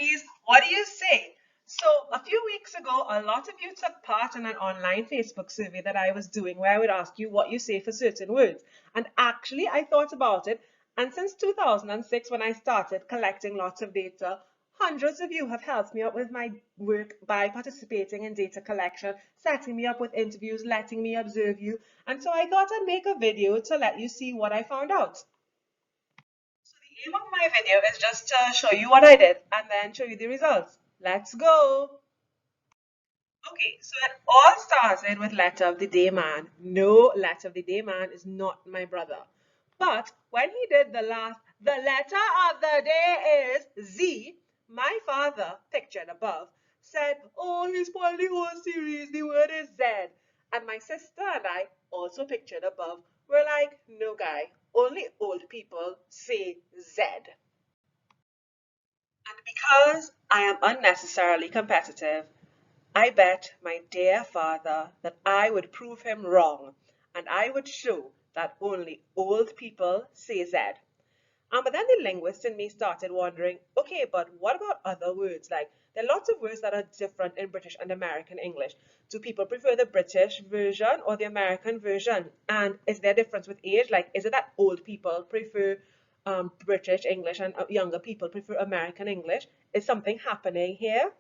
Berries, what do you say? So, a few weeks ago, a lot of you took part in an online Facebook survey that I was doing where I would ask you what you say for certain words. And actually, I thought about it. And since 2006, when I started collecting lots of data, hundreds of you have helped me out with my work by participating in data collection, setting me up with interviews, letting me observe you. And so I thought I'd make a video to let you see what I found out. So the aim of my video is just to show you what I did and then show you the results. Let's go. Okay, so it all started with Letter of the Day Man. No, Letter of the Day Man is not my brother. But when he did the letter of the day is Z, my father, pictured above, said, oh, he's spoiled the whole series, the word is Z. And my sister and I, also pictured above, were like, no guy, only old people say Z. And because I am unnecessarily competitive, I bet my dear father that I would prove him wrong, and I would show that only old people say Z. But then the linguist in me started wondering, okay, but what about other words? Like, there are lots of words that are different in British and American English. Do people prefer the British version or the American version? And is there a difference with age? Like, is it that old people prefer British English and younger people prefer American English? Is something happening here?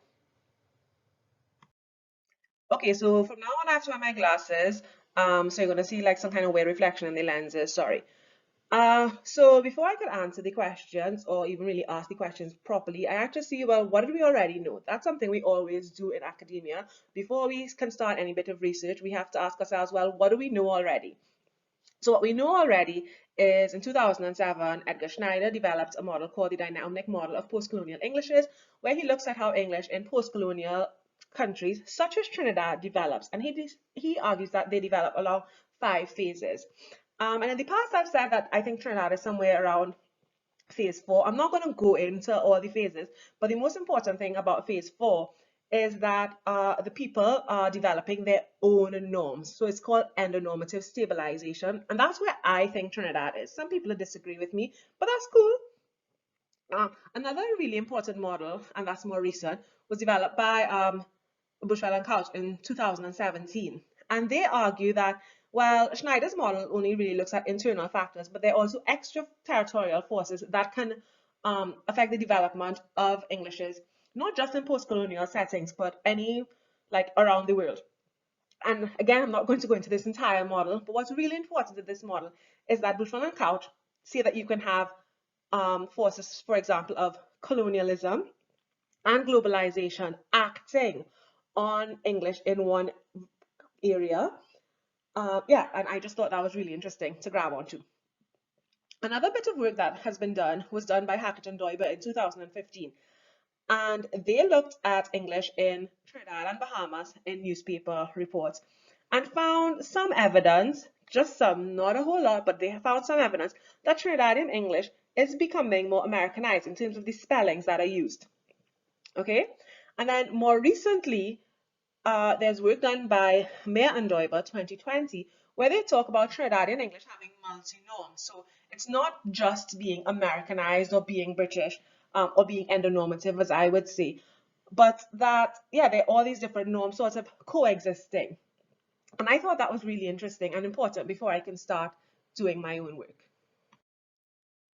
Okay, so from now on I have to wear my glasses. So you're gonna see like some kind of weird reflection in the lenses, sorry. So before I could answer the questions or even really ask the questions properly, I had to see, well, what did we already know? That's something we always do in academia. Before we can start any bit of research, we have to ask ourselves, well, what do we know already? So what we know already is in 2007, Edgar Schneider developed a model called the dynamic model of post-colonial Englishes, where he looks at how English in post-colonial countries such as Trinidad develops. And he argues that they develop along 5 phases. And in the past, I've said that I think Trinidad is somewhere around phase 4. I'm not going to go into all the phases, but the most important thing about phase 4 is that the people are developing their own norms. So it's called endonormative stabilization. And that's where I think Trinidad is. Some people disagree with me, but that's cool. Another really important model, and that's more recent, was developed by Bushwell and Couch in 2017. And they argue that, well, Schneider's model only really looks at internal factors, but there are also extraterritorial forces that can affect the development of Englishes, not just in post-colonial settings, but any, like, around the world. And again, I'm not going to go into this entire model, but what's really important in this model is that Bushwell and Couch say that you can have forces, for example, of colonialism and globalization acting on English in one area. Yeah, and I just thought that was really interesting to grab onto. Another bit of work that has been done was done by Hackett and Deuber in 2015. And they looked at English in Trinidad and Bahamas in newspaper reports and found some evidence, just some, not a whole lot, but they found some evidence that Trinidadian English is becoming more Americanized in terms of the spellings that are used. Okay, and then more recently, there's work done by Mayer and Deuber 2020 where they talk about Trinidadian English having multi-norms. So it's not just being Americanized or being British or being endonormative, as I would say, but that, yeah, there are all these different norms sort of coexisting. And I thought that was really interesting and important before I can start doing my own work.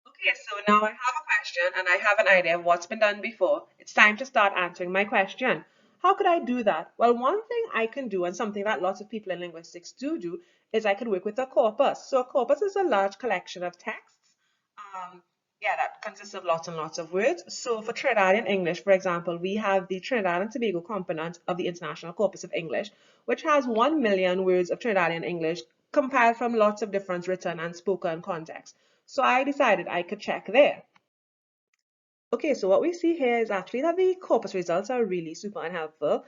Okay, so now I have a question and I have an idea of what's been done before. It's time to start answering my question. How could I do that? Well, one thing I can do, and something that lots of people in linguistics do, is I could work with a corpus. So a corpus is a large collection of texts. Yeah, that consists of lots and lots of words. So for Trinidadian English, for example, we have the Trinidad and Tobago component of the International Corpus of English, which has 1 million words of Trinidadian English compiled from lots of different written and spoken contexts. So I decided I could check there. Okay, so what we see here is actually that the corpus results are really super unhelpful.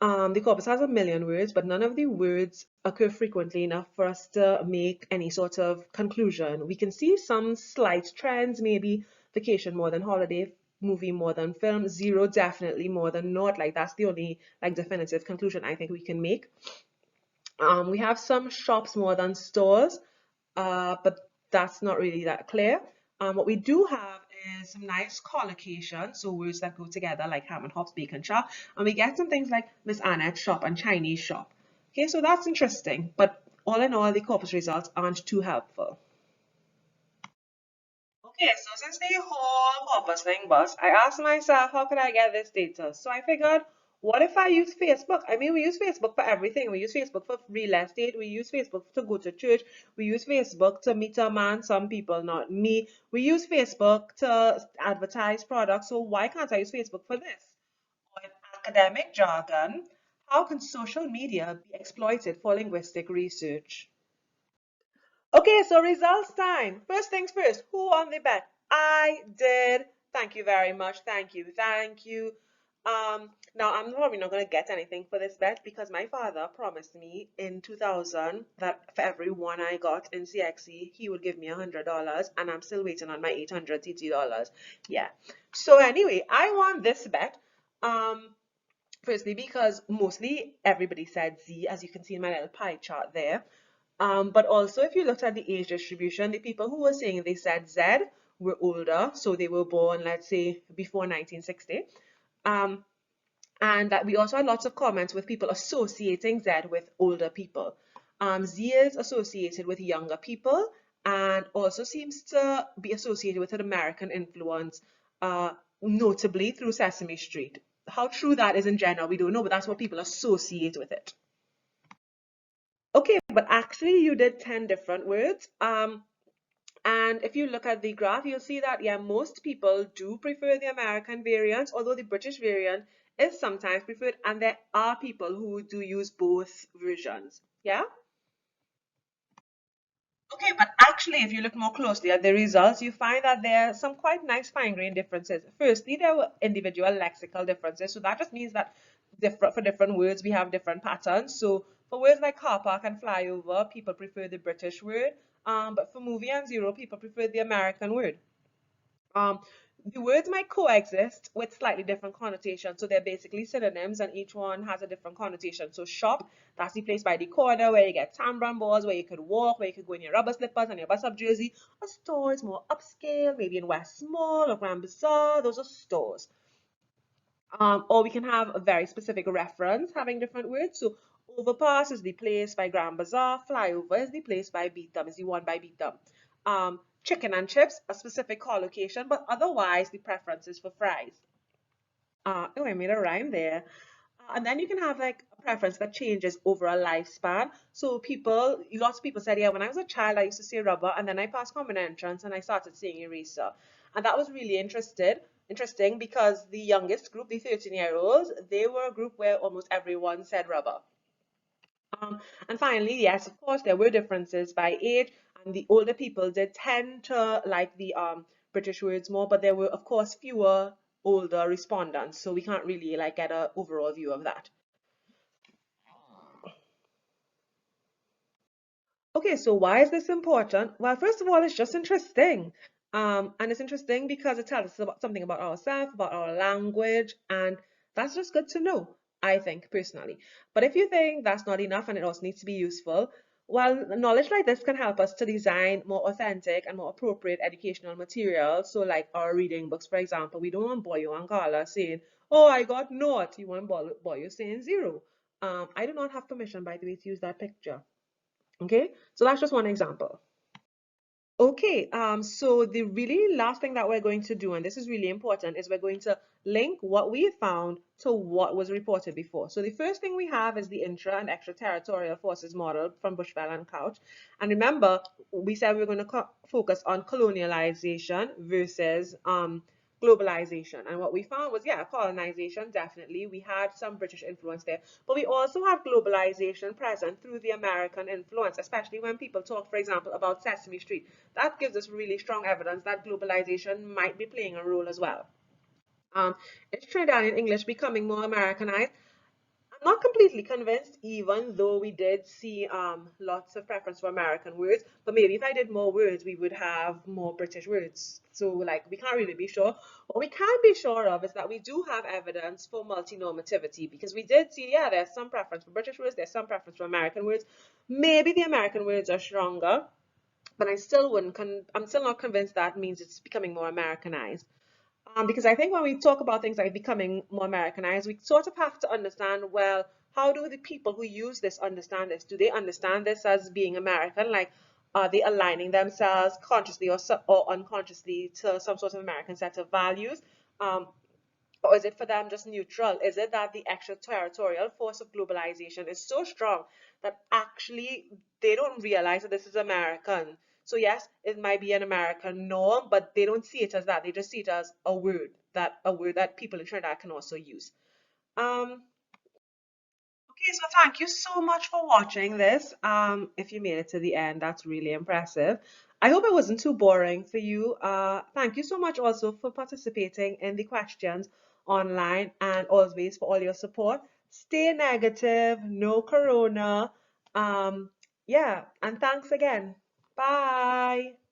The corpus has 1 million words, but none of the words occur frequently enough for us to make any sort of conclusion. We can see some slight trends, maybe vacation more than holiday, movie more than film, zero definitely more than not. Like that's the only like definitive conclusion I think we can make. We have some shops more than stores, but that's not really that clear. What we do have is some nice collocation, so words that go together like ham and hops, bacon shop, and we get some things like Miss Annette shop and Chinese shop. Okay, so that's interesting, but all in all, the corpus results aren't too helpful. Okay, so since the whole corpus thing bust, I asked myself, how could I get this data? So I figured, what if I use Facebook? I mean, we use Facebook for everything. We use Facebook for real estate. We use Facebook to go to church. We use Facebook to meet a man. Some people, not me. We use Facebook to advertise products. So why can't I use Facebook for this? Or in academic jargon, how can social media be exploited for linguistic research? Okay, so results time. First things first, who won the bet? I did. Thank you very much. Thank you. Thank you. Now I'm probably not going to get anything for this bet because my father promised me in 2000 that for every one I got in CXE, he would give me $100, and I'm still waiting on my 800 TT dollars. Yeah. So anyway, I won this bet. Firstly, because mostly everybody said Z, as you can see in my little pie chart there. But also, if you looked at the age distribution, the people who were saying they said Z were older, so they were born, let's say, before 1960. Um, and that we also had lots of comments with people associating Z with older people. Z is associated with younger people and also seems to be associated with an American influence, notably through Sesame Street. How true that is in general, we don't know, but that's what people associate with it. Okay, but actually you did 10 different words. And if you look at the graph, you'll see that, yeah, most people do prefer the American variant, although the British variant is sometimes preferred, and there are people who do use both versions. Yeah? Okay, but actually, if you look more closely at the results, you find that there are some quite nice fine-grained differences. Firstly, there were individual lexical differences, so that just means that for different words, we have different patterns. So for words like car park and flyover, people prefer the British word, but for movie and zero, people prefer the American word. Um, the words might coexist with slightly different connotations. So they're basically synonyms and each one has a different connotation. So shop, that's the place by the corner where you get tambran balls, where you could walk, where you could go in your rubber slippers and your bus-up jersey. A store is more upscale, maybe in West Mall or Grand Bazaar. Those are stores. Or we can have a very specific reference having different words. So overpass is the place by Grand Bazaar, flyover is the place by Beetham, is the one by Beetham. Chicken and chips, a specific collocation, but otherwise the preference is for fries. Oh, I made a rhyme there. And then you can have like a preference that changes over a lifespan. So lots of people said, yeah, when I was a child, I used to say rubber, and then I passed common entrance and I started saying eraser. And that was really interesting because the youngest group, the 13-year-olds, they were a group where almost everyone said rubber. And finally, yes, of course, there were differences by age, and the older people did tend to like the British words more, but there were, of course, fewer older respondents, so we can't really like get an overall view of that. Okay, so why is this important? Well, first of all, it's just interesting. And it's interesting because it tells us about something about ourselves, about our language, and that's just good to know, I think, personally. But if you think that's not enough and it also needs to be useful, well, knowledge like this can help us to design more authentic and more appropriate educational materials. So, like our reading books, for example, we don't want Boyo and Carla saying, "Oh, I got naught." You want Boyo saying zero. I do not have permission, by the way, to use that picture. Okay, so that's just one example. Okay, so the really last thing that we're going to do, and this is really important, is we're going to link what we found to what was reported before. So the first thing we have is the intra and extraterritorial forces model from Bushveld and Couch. And remember, we said we were going to focus on colonialization versus globalization. And what we found was, yeah, colonization, definitely. We had some British influence there, but we also have globalization present through the American influence, especially when people talk, for example, about Sesame Street. That gives us really strong evidence that globalization might be playing a role as well. Is Trinidadian English becoming more Americanized? I'm not completely convinced, even though we did see lots of preference for American words. But maybe if I did more words, we would have more British words. So, like, we can't really be sure. What we can be sure of is that we do have evidence for multinormativity because we did see, yeah, there's some preference for British words, there's some preference for American words. Maybe the American words are stronger. but I'm still not convinced that means it's becoming more Americanized. Because I think when we talk about things like becoming more Americanized, we sort of have to understand, well, how do the people who use this understand this? Do they understand this as being American? Like, are they aligning themselves consciously or unconsciously to some sort of American set of values? Um, or is it for them just neutral? Is it that the extraterritorial force of globalization is so strong that actually they don't realize that this is American? So yes, it might be an American norm, but they don't see it as that. They just see it as a word that people in Trinidad can also use. Um, okay, so thank you so much for watching this. If you made it to the end, that's really impressive. I hope it wasn't too boring for you. Thank you so much also for participating in the questions online and always for all your support. Stay negative, no corona. Yeah, and thanks again. Bye.